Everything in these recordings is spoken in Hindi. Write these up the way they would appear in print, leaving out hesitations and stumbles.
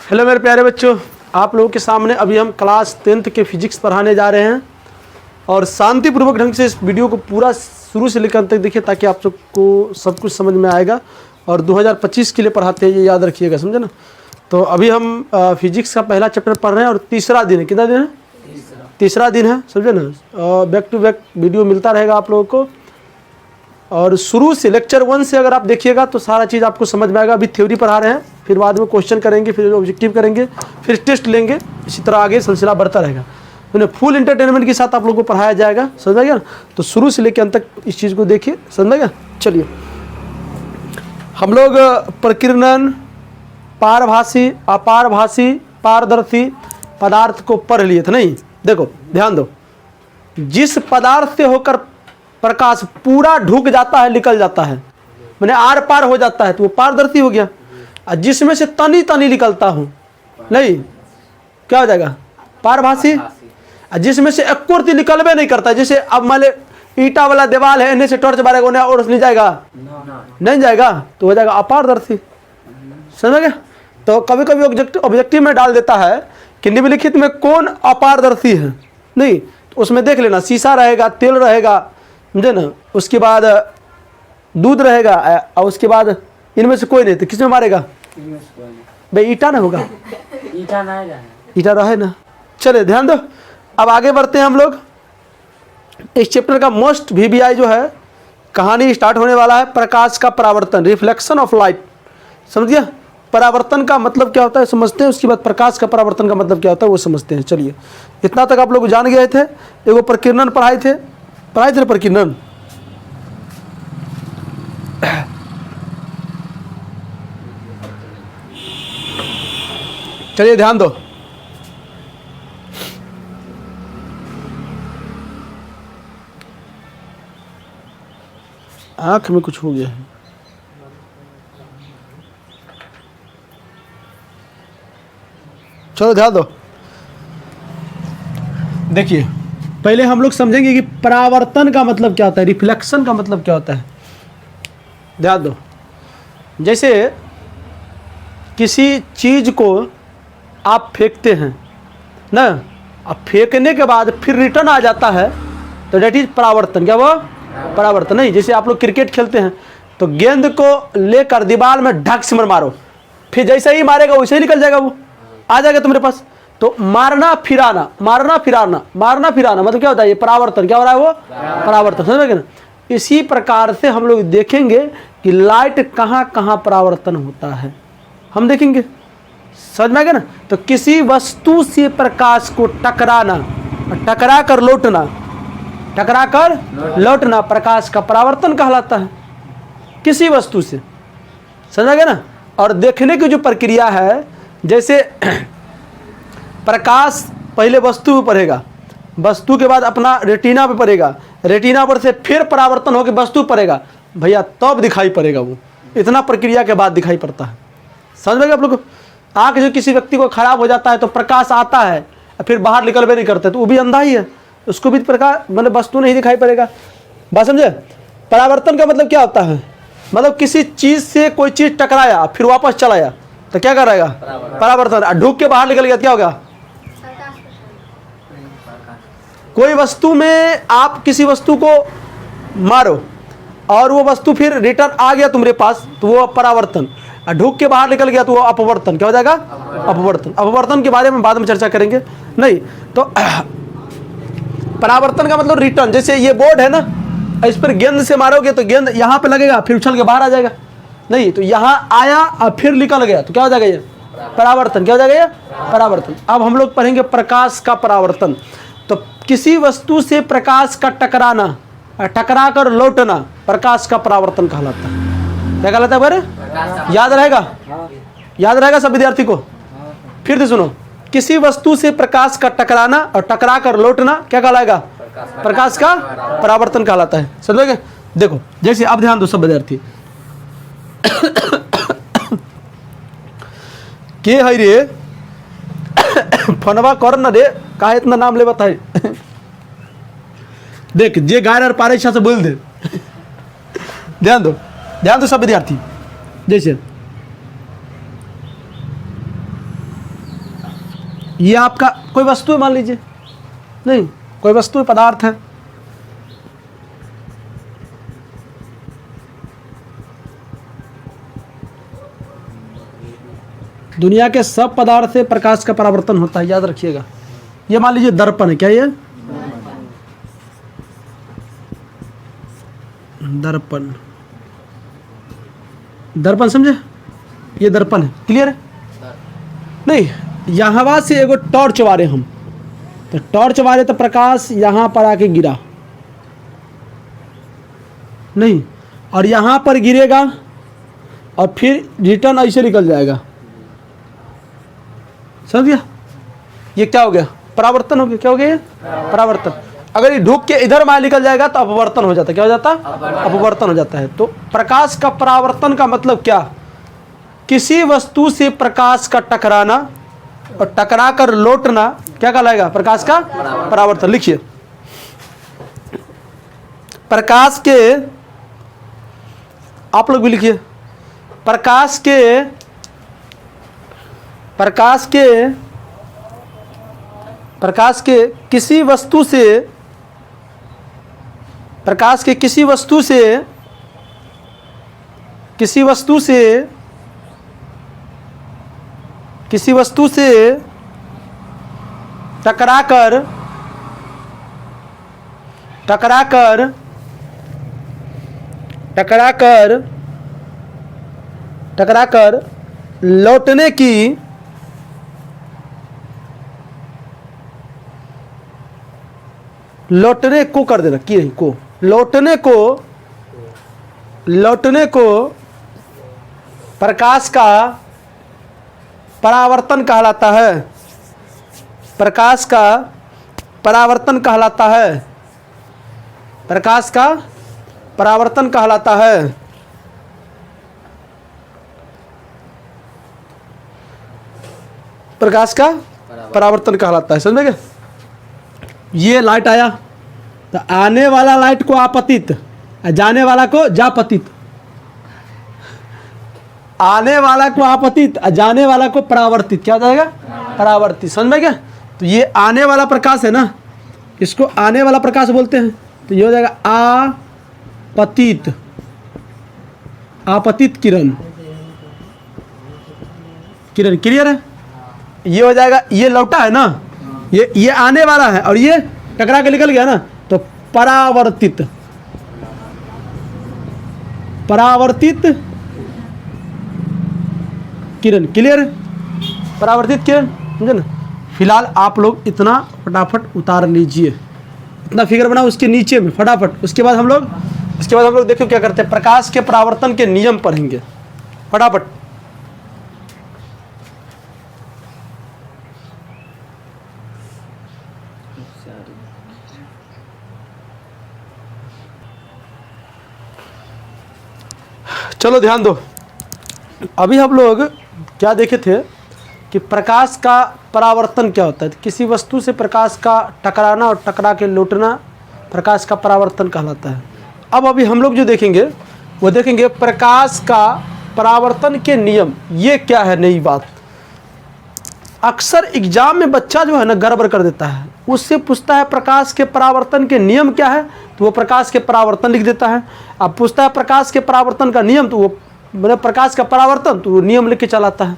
हेलो मेरे प्यारे बच्चों, आप लोगों के सामने अभी हम क्लास 10th के फिजिक्स पढ़ाने जा रहे हैं और शांतिपूर्वक ढंग से इस वीडियो को पूरा शुरू से लेकर अंत तक देखिए ताकि आप सबको सब कुछ समझ में आएगा। और 2025 के लिए पढ़ाते हैं, ये याद रखिएगा, समझे ना। तो अभी हम फिजिक्स का पहला चैप्टर पढ़ रहे हैं और तीसरा दिन है। कितना दिन है? तीसरा दिन है, समझे ना। बैक टू बैक वीडियो मिलता रहेगा आप लोगों को। और शुरू से लेक्चर 1 से अगर आप देखिएगा तो सारा चीज़ आपको समझ में आएगा। अभी थ्योरी पढ़ा रहे हैं, फिर बाद में क्वेश्चन करेंगे, फिर ऑब्जेक्टिव करेंगे, फिर टेस्ट लेंगे। इसी तरह आगे सिलसिला बढ़ता रहेगा। तो फुल एंटरटेनमेंट के साथ आप लोगों को पढ़ाया जाएगा, समझ में गया ना। तो शुरू से लेकर अंत तक इस चीज़ को देखिए, समझ में गया। चलिए, हम लोग प्रकीर्णन, पारभासी, अपारभासी, पारदर्शी पदार्थ को पढ़ लिए थे, नहीं? देखो ध्यान दो, जिस पदार्थ से होकर प्रकाश पूरा ढुक जाता है, निकल जाता है, मैंने आर पार हो जाता है, तो वो पारदर्शी हो गया। और जिसमें से तनी तनी निकलता हूँ, नहीं, क्या हो जाएगा? पारभासी। और जिसमें से एक निकलबे नहीं करता, जैसे अब मान ले ईटा वाला दीवार है, इन्हें से टॉर्च मारेगा उन्हें और नहीं जाएगा, नहीं जाएगा, तो हो जाएगा अपारदर्शी। समझ गया? तो कभी कभी ऑब्जेक्टिव में डाल देता है कि निम्नलिखित में कौन अपारदर्शी है, नहीं, तो उसमें देख लेना, शीशा रहेगा, तेल रहेगा, समझे ना, उसके बाद दूध रहेगा, और उसके बाद इनमें से कोई नहीं, तो किसमें मारेगा? भाई ईटा ना होगा, ईटा रहे ना। चले ध्यान दो, अब आगे बढ़ते हैं हम लोग। इस चैप्टर का मोस्ट VBI जो है, कहानी स्टार्ट होने वाला है। प्रकाश का परावर्तन, रिफ्लेक्शन ऑफ लाइट। समझ गया? परावर्तन का मतलब क्या होता है समझते हैं, उसके बाद प्रकाश का परावर्तन का मतलब क्या होता है वो समझते हैं। चलिए, इतना तक आप लोग जान गए थे। एगो प्रकीर्णन पढ़ाए थे प्रकीर्णन। चलिए ध्यान दो, आंख में कुछ हो गया है। चलो ध्यान दो, देखिए पहले हम लोग समझेंगे कि परावर्तन का मतलब क्या होता है, रिफ्लेक्शन का मतलब क्या होता है। ध्यान दो, जैसे किसी चीज को आप फेंकते हैं ना, अब फेंकने के बाद फिर रिटर्न आ जाता है, तो डेट इज परावर्तन। क्या वो? परावर्तन। नहीं, जैसे आप लोग क्रिकेट खेलते हैं तो गेंद को लेकर दीवार में ढक से मारो, फिर जैसे ही मारेगा वैसे ही निकल जाएगा, वो आ जाएगा तुम्हारे पास। तो मारना फिराना, मारना फिराना, मारना फिराना मतलब क्या होता है? ये परावर्तन। क्या हो रहा है? वो परावर्तन। समझ गए ना? इसी प्रकार से हम लोग देखेंगे कि लाइट कहाँ कहाँ परावर्तन होता है, हम देखेंगे। समझ में आ गया ना? तो किसी वस्तु से प्रकाश को टकराना, टकरा कर लौटना, टकरा कर लौटना प्रकाश का परावर्तन कहलाता है, किसी वस्तु से। समझ गया ना? और देखने की जो प्रक्रिया है, जैसे प्रकाश पहले वस्तु पर पड़ेगा, वस्तु के बाद अपना रेटिना पे पड़ेगा, रेटिना पर से फिर परावर्तन होकर वस्तु पड़ेगा, भैया तब दिखाई पड़ेगा वो। इतना प्रक्रिया के बाद दिखाई पड़ता है। समझ में गए आप लोग? आँख जो किसी व्यक्ति को खराब हो जाता है तो प्रकाश आता है फिर बाहर निकलवे नहीं करते, तो वो भी अंधा ही है, उसको भी प्रकाश मतलब वस्तु नहीं दिखाई पड़ेगा। बात समझे? परावर्तन का मतलब क्या होता है? मतलब किसी चीज़ से कोई चीज़ टकराया फिर वापस चला आया तो क्या कराएगा? परावर्तन। ढूक के बाहर निकल गया, क्या होगा? कोई वस्तु में आप किसी वस्तु को मारो और वो वस्तु फिर रिटर्न आ गया तुम्हारे पास, तो वो परावर्तन। ढूक के बाहर निकल गया तो वो अपवर्तन। क्या हो जाएगा? अपवर्तन। अपवर्तन के बारे में बाद में चर्चा करेंगे, नहीं तो परावर्तन का मतलब रिटर्न। जैसे ये बोर्ड है ना, इस पर गेंद से मारोगे तो गेंद यहाँ पे लगेगा, फिर उछल के बाहर आ जाएगा, नहीं तो यहाँ आया और फिर निकल गया, तो क्या हो जाएगा? ये परावर्तन। क्या हो जाएगा? ये परावर्तन। अब हम लोग पढ़ेंगे प्रकाश का परावर्तन। तो किसी वस्तु से प्रकाश का टकराना, टकरा कर लौटना प्रकाश का परावर्तन कहलाता है। क्या कहलाता है? बरे याद रहेगा? याद रहेगा सब विद्यार्थी को? फिर से सुनो, किसी वस्तु से प्रकाश का टकराना और टकरा कर लौटना क्या कहलाएगा? प्रकाश का परावर्तन कहलाता है। समझोगे? देखो जैसे अब ध्यान दो सब विद्यार्थी, के है रे फनवा कर न रे, काहे इतना नाम ले बताए देख जे गाय और पारे से बोल दे ध्यान दो सब विद्यार्थी। जैसे ये आपका कोई वस्तु है, मान लीजिए, नहीं कोई वस्तु है, पदार्थ है। दुनिया के सब पदार्थ से प्रकाश का परावर्तन होता है, याद रखिएगा। ये मान लीजिए दर्पण है, क्या ये दर्पण, दर्पण समझे, ये दर्पण है, क्लियर है? नहीं, यहाँ से एगो टॉर्च वारे हम, तो टॉर्च वारे तो प्रकाश यहाँ पर आके गिरा, नहीं, और यहाँ पर गिरेगा और फिर रिटर्न ऐसे निकल जाएगा, समझ गया? ये क्या हो गया? परावर्तन हो गया। क्या हो गया ये? परावर्तन। अगर ये ढूक के इधर माया निकल जाएगा तो अपवर्तन हो जाता है। क्या हो जाता? अपवर्तन हो जाता है। तो प्रकाश का परावर्तन का मतलब क्या? किसी वस्तु से प्रकाश का टकराना और टकरा कर लौटना क्या कहलाएगा? प्रकाश का परावर्तन। लिखिए, प्रकाश के, आप लोग भी लिखिए, प्रकाश के किसी वस्तु से, प्रकाश के किसी वस्तु से टकराकर लौटने को कर देना, की नहीं को, लौटने को प्रकाश का परावर्तन कहलाता है। प्रकाश का परावर्तन कहलाता है। प्रकाश का परावर्तन कहलाता है। प्रकाश का परावर्तन कहलाता है। समझ गए? ये लाइट आया तो आने वाला लाइट को आपतित, जाने वाला को जापतित, आने वाला को आपतित, जाने वाला को परावर्तित। क्या हो जाएगा? परावर्तित। समझ में क्या? तो ये आने वाला प्रकाश है ना, इसको आने वाला प्रकाश बोलते हैं। तो ये हो जाएगा आपतित, आपतित किरण, किरण। क्लियर है? ये हो जाएगा, ये लौटा है ना, ये आने वाला है और ये टकरा के निकल गया ना, तो परावर्तित, परावर्तित किरण। क्लियर है? परावर्तित किरण, समझे ना? फिलहाल आप लोग इतना फटाफट उतार लीजिए, इतना फिगर बनाओ उसके नीचे में फटाफट। उसके बाद हम लोग देखो क्या करते हैं, प्रकाश के परावर्तन के नियम पढ़ेंगे फटाफट। चलो ध्यान दो, अभी हम लोग क्या देखे थे कि प्रकाश का परावर्तन क्या होता है। किसी वस्तु से प्रकाश का टकराना और टकरा के लौटना प्रकाश का परावर्तन कहलाता है। अब अभी हम लोग जो देखेंगे वो देखेंगे प्रकाश का परावर्तन के नियम। ये क्या है नई बात? अक्सर एग्जाम में बच्चा जो है ना गड़बड़ कर देता है, उससे पूछता है प्रकाश के परावर्तन के नियम क्या है, तो वो प्रकाश के परावर्तन लिख देता है। अब पूछता है प्रकाश के परावर्तन का नियम, तो वो मतलब प्रकाश का परावर्तन, तो वो नियम लिख के चलाता है।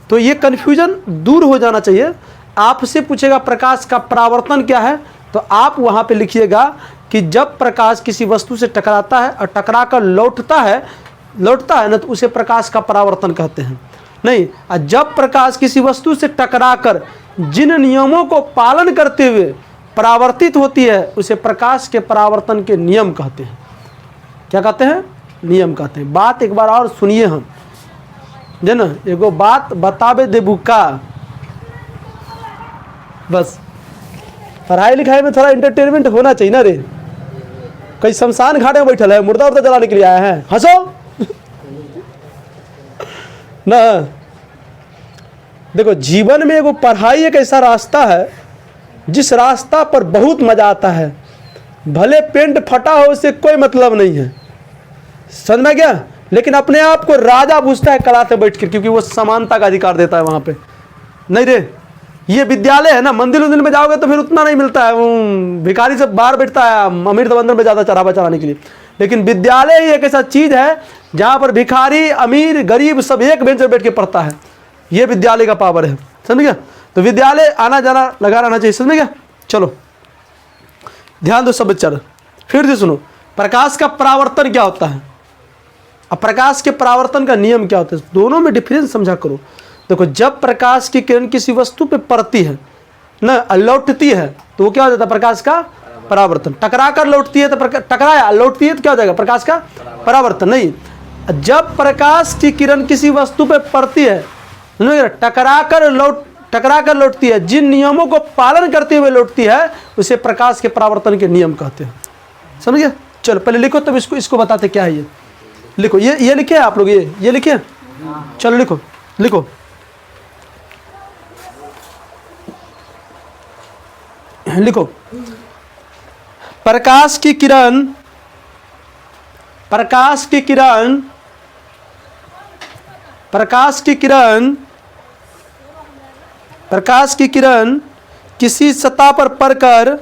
तो ये कन्फ्यूजन दूर हो जाना चाहिए। आपसे पूछेगा प्रकाश का परावर्तन क्या है, तो आप वहाँ पे लिखिएगा कि जब प्रकाश किसी वस्तु से टकराता है और टकरा कर लौटता है ना, तो उसे प्रकाश का परावर्तन कहते हैं। नहीं, जब प्रकाश किसी वस्तु से टकराकर जिन नियमों को पालन करते हुए परावर्तित होती है, उसे प्रकाश के परावर्तन के नियम कहते हैं। क्या कहते हैं? नियम कहते हैं। बात एक बार और सुनिए, हम जे ना एगो बात बतावे देबू का, बस पढ़ाई लिखाई में थोड़ा इंटरटेनमेंट होना चाहिए ना रे। कई शमशान घाट में बैठल है, मुर्दा उर्दा जलाने के लिए आया है, हंसो ना। देखो, जीवन में एगो पढ़ाई एक ऐसा रास्ता है जिस रास्ता पर बहुत मजा आता है। भले पेंट फटा हो उससे कोई मतलब नहीं है, समझ में गया? लेकिन अपने आप को राजा पूछता है कला से बैठ कर, क्योंकि वो समानता का अधिकार देता है वहां पे। नहीं रे, ये विद्यालय है ना, मंदिर उंदिर में जाओगे तो फिर उतना नहीं मिलता है, वो भिखारी सब बाहर बैठता है अमीर दबंदर में ज़्यादा चढ़ावा चढ़ाने के लिए। लेकिन विद्यालय ही एक ऐसा चीज़ है जहाँ पर भिखारी अमीर गरीब सब एक बेंच पर बैठ के पढ़ता है। ये विद्यालय का पावर है, समझ गया। तो विद्यालय आना जाना लगा रहना चाहिए, समझ गया। चलो ध्यान दो सब बच्चा, फिर से सुनो। प्रकाश का परावर्तन क्या होता है, अब प्रकाश के परावर्तन का नियम क्या होता है, दोनों में डिफरेंस समझा करो। देखो, जब प्रकाश की किरण किसी वस्तु पे पड़ती है ना, लौटती है, तो वो क्या हो जाता है, प्रकाश का परावर्तन। टकरा कर लौटती है तो टकराया लौटती है तो क्या हो जाएगा, प्रकाश का परावर्तन। नहीं, जब प्रकाश की किरण किसी वस्तु पे पड़ती है, टकरा कर लौटती है, जिन नियमों को पालन करते हुए लौटती है, उसे प्रकाश के परावर्तन के नियम कहते हैं, समझ गए। चलो पहले लिखो, तब इसको बताते क्या है। ये लिखो, ये लिखे आप लोग, ये लिखे। चलो लिखो लिखो। लिखो, प्रकाश की किरण किसी सतह पर पड़कर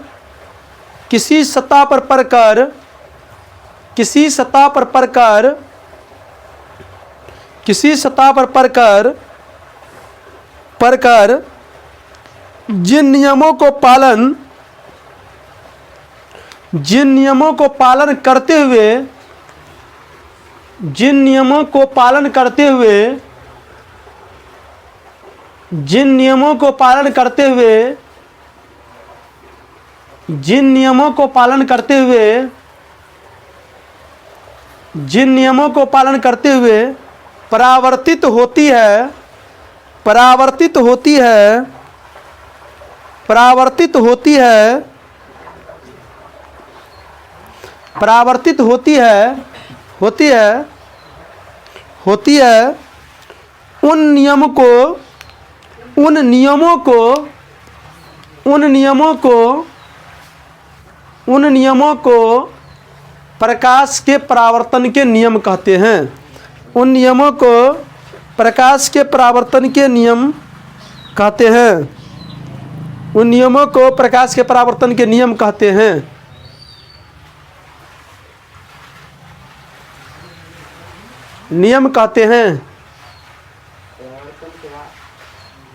जिन नियमों को पालन करते हुए परावर्तित होती है उन नियमों को प्रकाश के परावर्तन के नियम कहते हैं। उन नियमों को प्रकाश के परावर्तन के नियम कहते हैं। उन नियमों को प्रकाश के परावर्तन के नियम कहते हैं। नियम कहते हैं।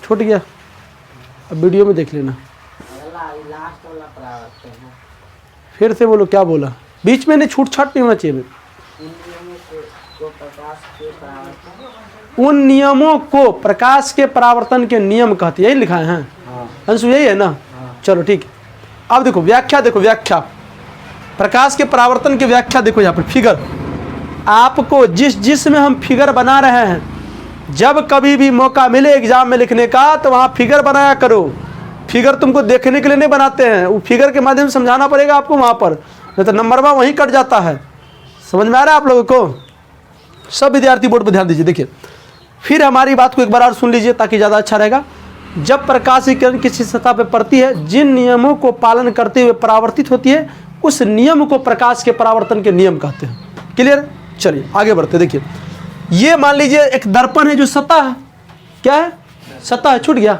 छूट गया, अब वीडियो में देख लेना। फिर से बोलो, क्या बोला, बीच में नहीं, छूट छाट नहीं होना चाहिए। उन नियमों को प्रकाश के परावर्तन के नियम कहते हैं, यही लिखा है। अंशु यही है ना। चलो ठीक है। अब देखो व्याख्या, व्याख्या प्रकाश के परावर्तन की व्याख्या देखो। यहाँ पर फिगर, आपको जिस में हम फिगर बना रहे हैं, जब कभी भी मौका मिले एग्जाम में लिखने का, तो वहाँ फिगर बनाया करो। फिगर तुमको देखने के लिए नहीं बनाते हैं, वो फिगर के माध्यम से समझाना पड़ेगा आपको वहाँ पर, नहीं तो नंबरवा वहीं कट जाता है। समझ में आ रहा है आप लोगों को? सब विद्यार्थी बोर्ड पर ध्यान दीजिए। देखिए, फिर हमारी बात को एक बार और सुन लीजिए ताकि ज़्यादा अच्छा रहेगा। जब प्रकाश की किरण किसी सतह पर पड़ती है, जिन नियमों को पालन करते हुए परावर्तित होती है, उस नियम को प्रकाश के परावर्तन के नियम कहते हैं। क्लियर? चलिए आगे बढ़ते। देखिए, ये मान लीजिए एक दर्पण है जो सतह है। क्या है? सतह है। छूट गया।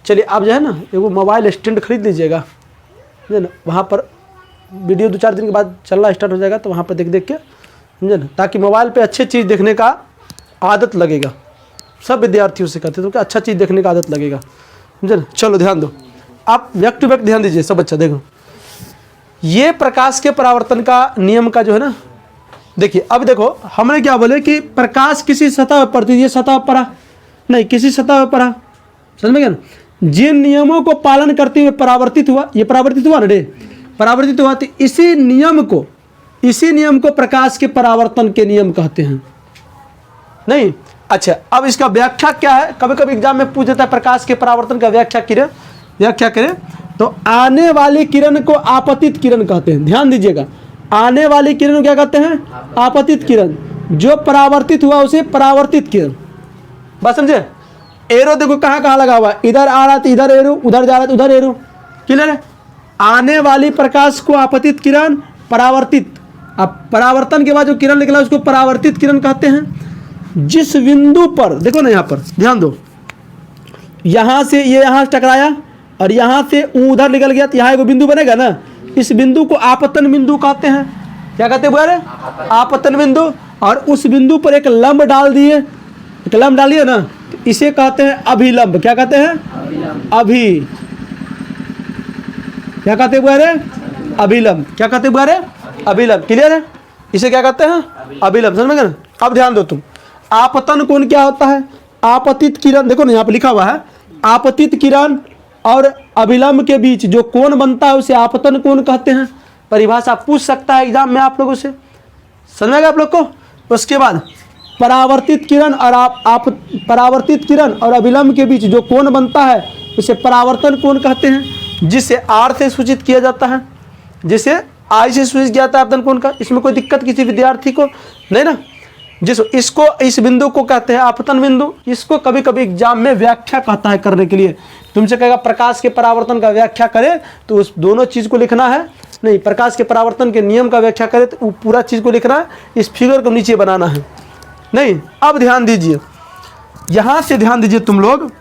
चलिए आप जो है ना, एगो मोबाइल स्टैंड खरीद लीजिएगा, समझे ना। वहाँ पर वीडियो 2-4 दिन के बाद चलना स्टार्ट हो जाएगा, तो वहाँ पर देख के, समझे ना, ताकि मोबाइल पे अच्छी चीज़ देखने का आदत लगेगा। सब विद्यार्थियों से कहते हैं तो क्या अच्छा चीज़ देखने का आदत लगेगा, समझे ना। चलो ध्यान दो, आप बैक टू बैक ध्यान दीजिए सब बच्चा। देखो, ये प्रकाश के परावर्तन का नियम का जो है ना, देखिए अब देखो, हमने क्या बोले कि प्रकाश किसी सतह पर पड़ती है, ये सतह पर पड़ा नहीं, किसी सतह पर पड़ा, समझ में गया ना। जिन नियमों को पालन करते हुए परावर्तित हुआ, ये परावर्तित हुआ ना रे, परावर्तित हुआ, तो इसी नियम को प्रकाश के परावर्तन के नियम कहते हैं। नहीं, अच्छा, अब इसका व्याख्या क्या है? कभी कभी एग्जाम में पूछ देता है प्रकाश के परावर्तन का व्याख्या करें तो आने वाली किरण को आपतित किरण कहते हैं। ध्यान दीजिएगा, आने वाली किरण को क्या कहते हैं? आपतित किरण। जो परावर्तित हुआ उसे परावर्तित किरण। बस समझे? एरो देखो कहाँ कहाँ लगा हुआ है, इधर आ रहा तो इधर एरो, उधर जा रहा तो उधर एरो। क्लियर है? आने वाली प्रकाश को आपतित किरण, परावर्तित, अब परावर्तन के बाद जो किरण निकला उसको परावर्तित किरण कहते हैं। जिस बिंदु पर देखो ना, यहाँ पर ध्यान दो, यहाँ से ये यहाँ से टकराया और यहाँ से उधर निकल गया, तो यहाँ एक बिंदु बनेगा ना, इस बिंदु को आपतन बिंदु कहते हैं। क्या कहते हैं बोले? आपतन बिंदु। और उस बिंदु पर एक लंब डाल दिए, एक लंब डालिए ना, तो इसे कहते हैं अभिलंब। क्या कहते हैं? अभी क्या कहते हैं बोले? अभिलंब। क्या कहते हैं बोले? अभिलंब। क्लियर है? इसे क्या कहते हैं? अभिलंब। समझ में गए ना? अब ध्यान दो तुम, आपतन कोण क्या होता है? आपतित किरण, देखो ना यहाँ पे लिखा हुआ है, आपतित किरण और अभिलंब के बीच जो कोण बनता है उसे आपतन कोण कहते हैं। परिभाषा पूछ सकता है एग्जाम में आप लोगों से, समझेगा आप लोग को। उसके बाद परावर्तित किरण और परावर्तित किरण और अभिलंब के बीच जो कोण बनता है उसे परावर्तन कोण कहते हैं, जिसे आर से सूचित किया जाता है, जिसे आई से सूचित किया जाता है आपतन कोण का। इसमें कोई दिक्कत किसी विद्यार्थी को नहीं ना। इसको इस बिंदु को कहते हैं आपतन बिंदु। इसको कभी कभी एग्जाम में व्याख्या कहता है करने के लिए, तुमसे कहेगा प्रकाश के परावर्तन का व्याख्या करे, तो उस दोनों चीज को लिखना है। नहीं, प्रकाश के परावर्तन के नियम का व्याख्या करे तो वो पूरा चीज को लिखना है, इस फिगर को नीचे बनाना है। नहीं, अब ध्यान दीजिए, यहां से ध्यान दीजिए तुम लोग,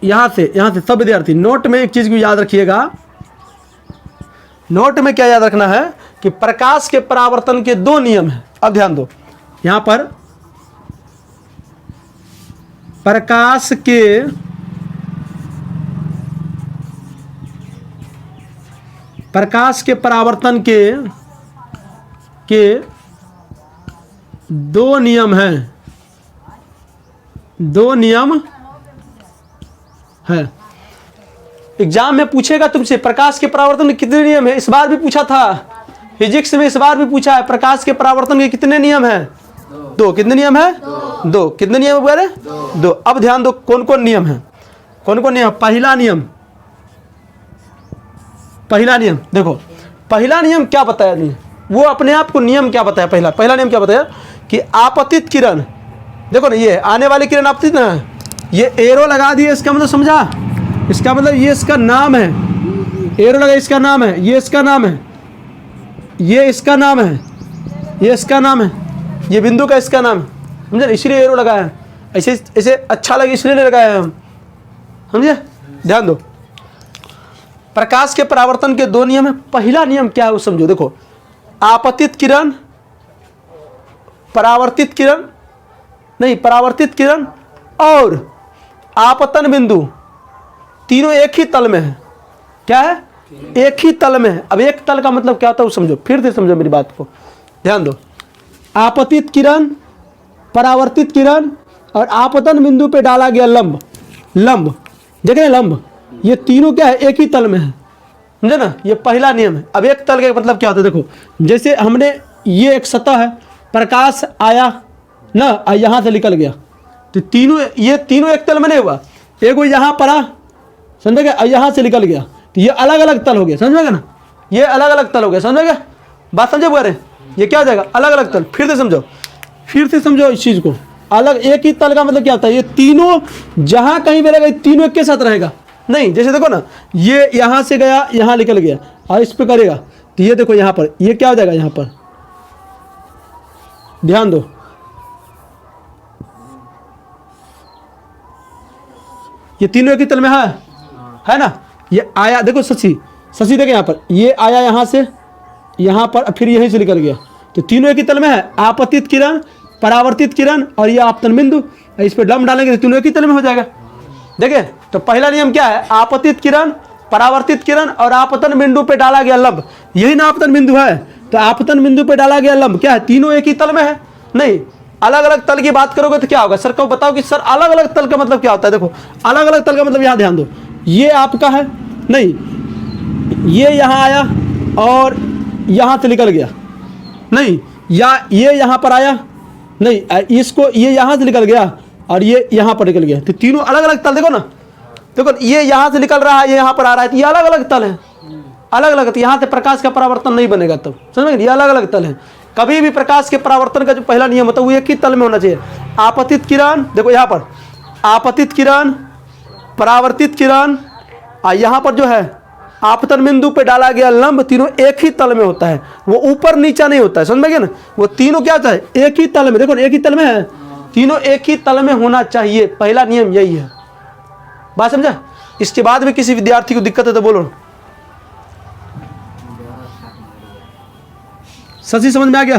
यहां से सब विद्यार्थी नोट में एक चीज को याद रखिएगा। नोट में क्या याद रखना है कि प्रकाश के परावर्तन के दो नियम हैं। अब ध्यान दो, यहां पर प्रकाश के परावर्तन के दो नियम हैं, दो नियम है। एग्जाम में पूछेगा तुमसे प्रकाश के परावर्तन के कितने नियम है। इस बार भी पूछा था फिजिक्स में, इस बार भी पूछा है प्रकाश के परावर्तन के कितने नियम हैं? दो। कितने नियम है? दो। कितने नियम वगैरह? दो। अब ध्यान दो कौन कौन नियम है, कौन कौन नियम। पहला नियम देखो, पहला नियम क्या बताया नहीं, वो अपने आप को नियम क्या बताया। पहला नियम क्या बताया कि आपतित किरण, देखो ना ये आने वाली किरण आपतित ना है, ये एरो लगा दिए, इसका मतलब समझा, इसका मतलब ये इसका नाम है, एरो लगा, इसका नाम है, ये इसका नाम है, ये इसका नाम है, ये इसका नाम है, ये बिंदु का इसका नाम है, समझे, इसलिए एरो लगाया है। ऐसे अच्छा लगे इसलिए नहीं लगाया है हम, समझे। ध्यान दो, प्रकाश के परावर्तन के दो नियम है। पहला नियम क्या है वो समझो। देखो, आपतित किरण, परावर्तित किरण और आपतन बिंदु तीनों एक ही तल में है। क्या है? एक ही तल में है। अब एक तल का मतलब क्या होता है वो समझो, फिर से समझो मेरी बात को, ध्यान दो। आपतित किरण, परावर्तित किरण और आपतन बिंदु पे डाला गया लंब, देख रहे हैं लंब, ये तीनों क्या है? एक ही तल में है, समझे ना। ये पहला नियम है। अब एक तल का मतलब क्या होता है, देखो जैसे हमने ये एक सतह है, प्रकाश आया ना, यहाँ से निकल गया, तो ये तीनों एक तल में नहीं हुआ, एक वो यहाँ पड़ा, समझे क्या, यहाँ से निकल गया, तो ये अलग अलग तल हो गया, समझेगा ना, ये अलग अलग तल हो गया, समझेगा बात, समझे बोले, ये क्या हो जाएगा? अलग अलग तल। फिर से समझो इस चीज को। अलग एक ही तल का मतलब क्या होता है? ये तीनों जहां कहीं भी रहेगा, तीनों एक के साथ रहेगा नहीं। जैसे देखो ना, ये यहां से गया, यहां निकल गया, और इस पे करेगा, तो ये देखो यहां पर ये क्या हो जाएगा, यहां पर ध्यान दो, ये तीनों एक ही तल में है ना। ये आया, देखो शशि देखे यहाँ पर, ये आया यहाँ से यहाँ पर, फिर यहीं से निकल गया, तो तीनों एक ही तल में है। आपतित किरण, परावर्तित किरण और ये आपतन बिंदु, इस पे लंब डालेंगे तो तीनों एक ही तल में हो जाएगा। देखे, तो पहला नियम क्या है? आपतित किरण, परावर्तित किरण और आपतन बिंदु पे डाला गया लंब, यही ना आपतन बिंदु है, तो आपतन बिंदु पे डाला गया लंब क्या है? तीनों एक ही तल में है। नहीं, अलग अलग तल की बात करोगे तो क्या होगा? सर को बताओ कि सर अलग अलग तल का मतलब क्या होता है। देखो, अलग अलग तल का मतलब यहाँ ध्यान दो, ये आपका है नहीं, ये यहाँ आया और यहाँ से निकल गया नहीं, या ये यहाँ पर आया नहीं, इसको ये यहाँ से निकल गया और ये यहाँ पर निकल गया, तो तीनों अलग अलग तल। देखो ना, देखो ये यहाँ से निकल रहा है, ये यहाँ पर आ रहा है, तो ये अलग अलग तल है, अलग अलग। तो यहाँ से प्रकाश का परावर्तन नहीं बनेगा, तब समझ में, ये अलग अलग तल है। कभी भी प्रकाश के परावर्तन का जो पहला नियम होता है वो एक ही तल में होना चाहिए। आपतित किरण, देखो यहाँ पर आपतित किरण, परावर्तित किरण, और यहाँ पर जो है आपतन बिंदु पे डाला गया लंब, तीनों एक ही तल में होता है, वो ऊपर नीचा नहीं होता है, समझ में गया ना। वो तीनों क्या होता है? एक ही तल में। देखो एक ही तल में है, तीनों एक ही तल में होना चाहिए, पहला नियम यही है। बात समझा? इसके बाद भी किसी विद्यार्थी को दिक्कत है तो बोलो। सही समझ में आ गया?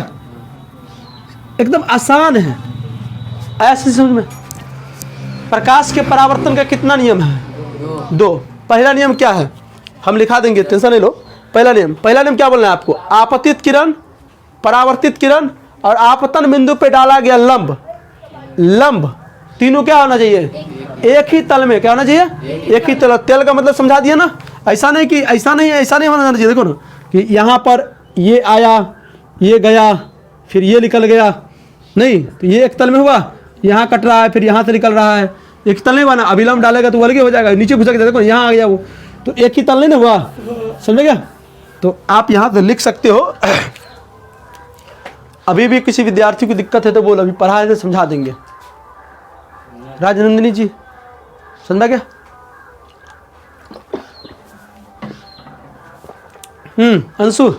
एकदम आसान है, ऐसे समझ में। प्रकाश के परावर्तन का कितना नियम है? 2। पहला नियम क्या है? हम लिखा देंगे, टेंशन नहीं लो। पहला नियम क्या बोलना है आपको? आपतित किरण, परावर्तित किरण और आपतन बिंदु पे डाला गया लंब, तीनों क्या होना चाहिए? एक ही तल में। क्या होना चाहिए? एक ही तल। तेल का मतलब समझा दिया ना। ऐसा नहीं कि ऐसा नहीं होना चाहिए। देखो ना कि यहाँ पर ये आया, ये गया, फिर ये निकल गया, नहीं तो ये एक तल में हुआ, यहाँ कट रहा है, फिर यहाँ से निकल रहा है, एक तल नहीं बना। अभिलंब डालेगा तो अलग हो जाएगा, नीचे घुसक देखो यहाँ आ गया वो, तो एक ही तल नहीं ना हुआ। समझ गया? तो आप यहाँ से लिख सकते हो। अभी भी किसी विद्यार्थी को दिक्कत है तो बोल, अभी पढ़ाए तो समझा देंगे। राजनंदिनी जी समझा क्या? अंशु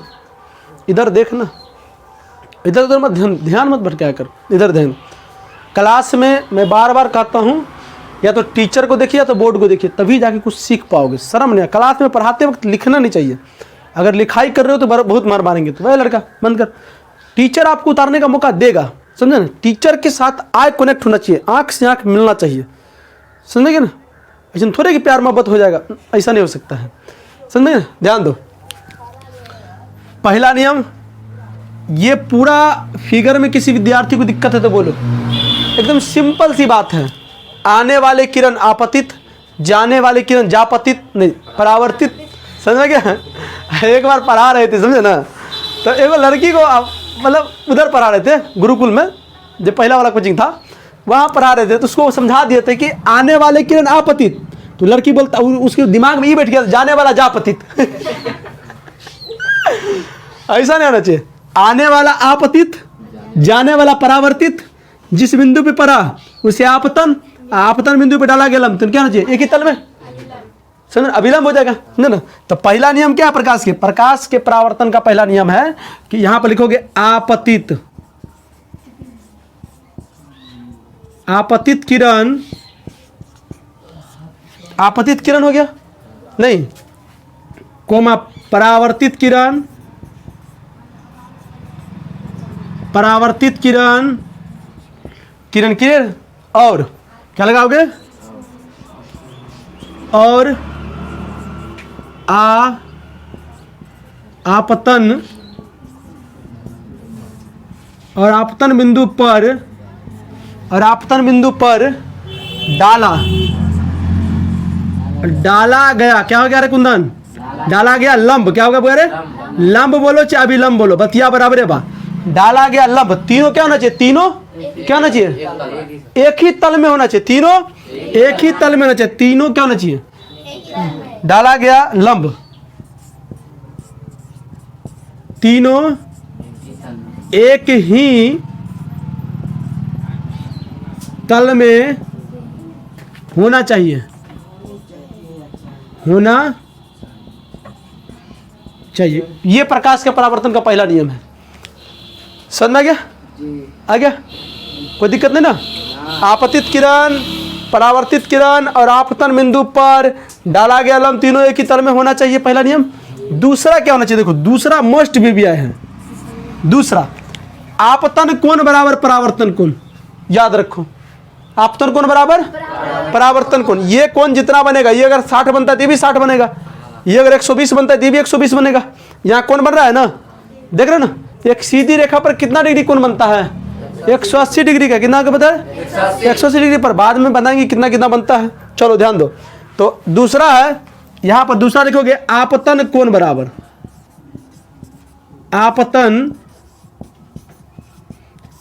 इधर देख ना, इधर उधर मत ध्यान मत भटकाया कर, इधर ध्यान। क्लास में मैं बार बार कहता हूँ, या तो टीचर को देखिए या तो बोर्ड को देखिए, तभी जाके कुछ सीख पाओगे। शर्म नहीं, क्लास में पढ़ाते वक्त लिखना नहीं चाहिए। अगर लिखाई कर रहे हो तो बहुत मार मारेंगे। तो वह लड़का बंद कर, टीचर आपको उतारने का मौका देगा, समझे ना? टीचर के साथ आई कनेक्ट होना चाहिए, आँख से आँख मिलना चाहिए, समझेंगे ना? ऐसा थोड़े कि प्यार मोहब्बत हो जाएगा, ऐसा नहीं हो सकता है, समझे ना? ध्यान दो। पहला नियम, ये पूरा फिगर में किसी विद्यार्थी को दिक्कत है तो बोलो। एकदम सिंपल सी बात है। आने वाले किरण आपतित, जाने वाले किरण जापतित नहीं परावर्तित। समझ गया? एक बार पढ़ा रहे थे, समझे ना? तो एक लड़की को मतलब उधर पढ़ा रहे थे गुरुकुल में, जो पहला वाला कोचिंग था वहाँ पढ़ा रहे थे, तो उसको समझा दिए थे कि आने वाले किरण आपतित। तो लड़की बोलता, उसके दिमाग में ये बैठ गया जाने वाला जापतित। ऐसा नहीं होना चाहिए। आने वाला आपतित, जाने वाला परावर्तित, जिस बिंदु पे पड़ा उसे आपतन, आपतन बिंदु पे डाला गया लंब, तो क्या होना चाहिए? एक ही तल में। समझ? अभिलंब हो जाएगा, समझे ना? तो पहला नियम क्या है प्रकाश के परावर्तन का? पहला नियम है कि यहां पर लिखोगे आपतित, आपतित किरण, आपतित किरण हो गया नहीं, कोमा परावर्तित किरण, परावर्तित किरण, किरण और क्या लगाओगे? और आपतन, और आपतन बिंदु पर, और आपतन बिंदु पर डाला गया। क्या हो गया रे कुंदन? डाला गया लंब। क्या होगा बोले? लंब बोलो चाहे अभिलंब बोलो, बतिया बराबर है बा। डाला गया लंब, तीनों क्या होना चाहिए? तीनों क्या होना चाहिए? एक ही तल में होना चाहिए। तीनों एक ही तल में होना चाहिए। तीनों क्या होना चाहिए? डाला गया लंब, तीनों एक ही तल में होना चाहिए, होना चाहिए। ये प्रकाश के परावर्तन का पहला नियम है। समझ में आ गया? आ गया? कोई दिक्कत नहीं ना? आपतित किरण, परावर्तित किरण और आपतन बिंदु पर डाला गया लंब, तीनों एक ही तल में होना चाहिए, पहला नियम। दूसरा क्या होना चाहिए? देखो दूसरा मस्ट भी आया है। दूसरा, आपतन कोण बराबर परावर्तन कोण। याद रखो, आपतन कोण बराबर परावर्तन कोण। ये कोण जितना बनेगा, ये अगर 60 बनता है तो ये भी 60 बनेगा, ये अगर 120 बनता है तो ये भी 120 बनेगा। यहाँ कोण बन रहा है ना, देख रहे हो ना? एक सीधी रेखा पर कितना डिग्री कोण बनता है? 180 डिग्री का। कितना का पता है? 180 डिग्री पर। बाद में बताएंगे कितना कितना बनता है। चलो ध्यान दो। तो दूसरा है, यहां पर दूसरा लिखोगे आपतन कोण बराबर, आपतन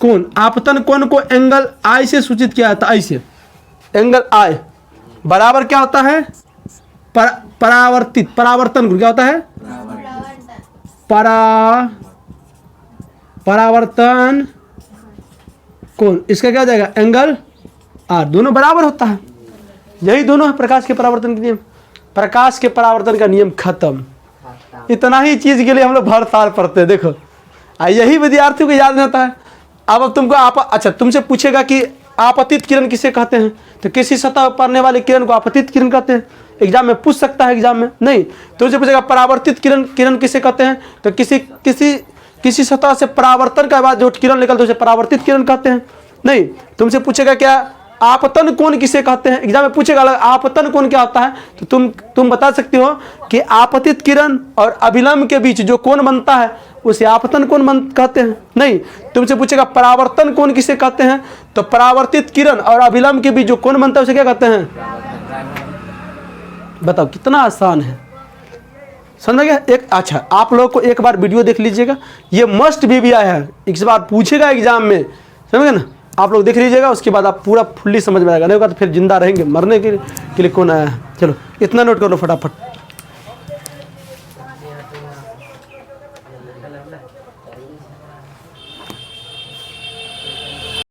कोण। आपतन कोण को एंगल आई से सूचित किया जाता है। ऐसे एंगल आई बराबर क्या होता है? परावर्तित, परावर्तन कोण क्या होता है? परावर्तन कोण। इसका क्या हो जाएगा? Angle R. दोनों बराबर होता है। यही दोनों है प्रकाश के परावर्तन के नियम। प्रकाश के परावर्तन का नियम खत्म। इतना ही चीज के लिए हम लोग भर साल पढ़ते हैं। देखो यही विद्यार्थियों को याद नहीं होता है। अब तुमको अच्छा तुमसे पूछेगा कि आपतित किरण किसे कहते हैं? तो किसी सतह पर पड़ने वाले किरण को आपतित किरण कहते हैं। एग्जाम में पूछ सकता है, एग्जाम में नहीं। तो उसे पूछेगा परावर्तित किरण किसे कहते हैं? तो किसी सतह से परावर्तन के बाद जो किरण निकलते हैं उसे परावर्तित किरण कहते हैं। नहीं, तुमसे पूछेगा क्या आपतन कोण किसे कहते हैं? एग्जाम में पूछेगा आपतन कोण क्या होता है? तो तुम बता सकते हो कि आपतित किरण और अभिलंब के बीच जो कोण बनता है उसे आपतन कोण कहते हैं। नहीं, तुमसे पूछेगा परावर्तन कोण किसे कहते हैं? तो परावर्तित किरण और अभिलंब के बीच जो कोण बनता है उसे क्या कहते हैं? बताओ, कितना आसान है, समझ गया? एक अच्छा, आप लोग को एक बार वीडियो देख लीजिएगा, ये मस्ट भी आया है, इस बार पूछेगा एग्जाम में, समझ गए ना? आप लोग देख लीजिएगा, उसके बाद आप पूरा फुल्ली समझ में आएगा। नहीं होगा तो फिर जिंदा रहेंगे, मरने के लिए कौन आया है। चलो इतना नोट कर लो फटाफट।